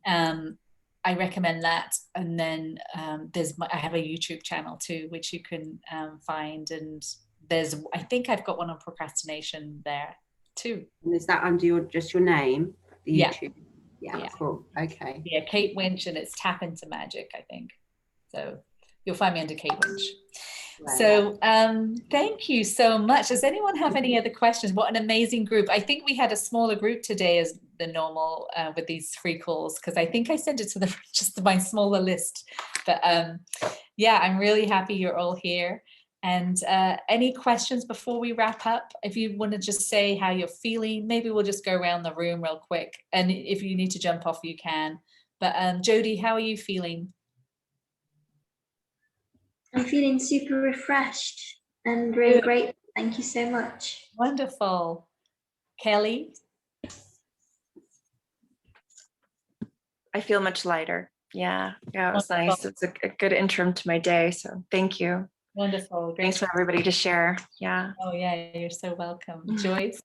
I recommend that. And then I have a YouTube channel too, which you can find. And I think I've got one on procrastination there too. And is that under just your name? The Yeah. YouTube? Yeah, cool. Okay. Yeah, Kate Winch, and it's Tap Into Magic, I think. So you'll find me under Kate Winch. Right. So thank you so much. Does anyone have any other questions? What an amazing group. I think we had a smaller group today as the normal with these free calls, because I think I sent it to just my smaller list. But yeah, I'm really happy you're all here. And any questions before we wrap up? If you want to just say how you're feeling, maybe we'll just go around the room real quick. And if you need to jump off, you can. But Jodie, how are you feeling? I'm feeling super refreshed and really great. Thank you so much. Wonderful. Kelly? I feel much lighter. Yeah, it was nice. It's a good interim to my day. So thank you. Wonderful. Great. Thanks for everybody to share. Yeah. Oh yeah, you're so welcome. Joyce?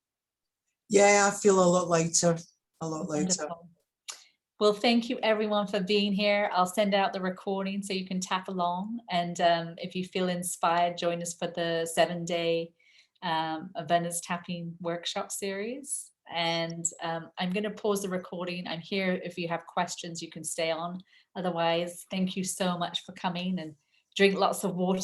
Yeah, I feel a lot lighter, a lot lighter. Wonderful. Well, thank you everyone for being here. I'll send out the recording so you can tap along. And if you feel inspired, join us for the 7-day abundance tapping workshop series. And I'm going to pause the recording. I'm here. If you have questions, you can stay on. Otherwise, thank you so much for coming, and drink lots of water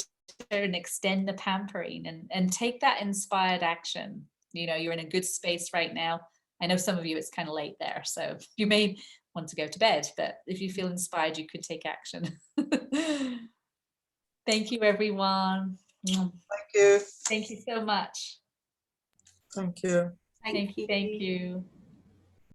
and extend the pampering and take that inspired action. You know, you're in a good space right now. I know some of you, it's kind of late there, so you may want to go to bed, but if you feel inspired, you could take action. Thank you, everyone. Thank you. Thank you so much. Thank you. Thank you.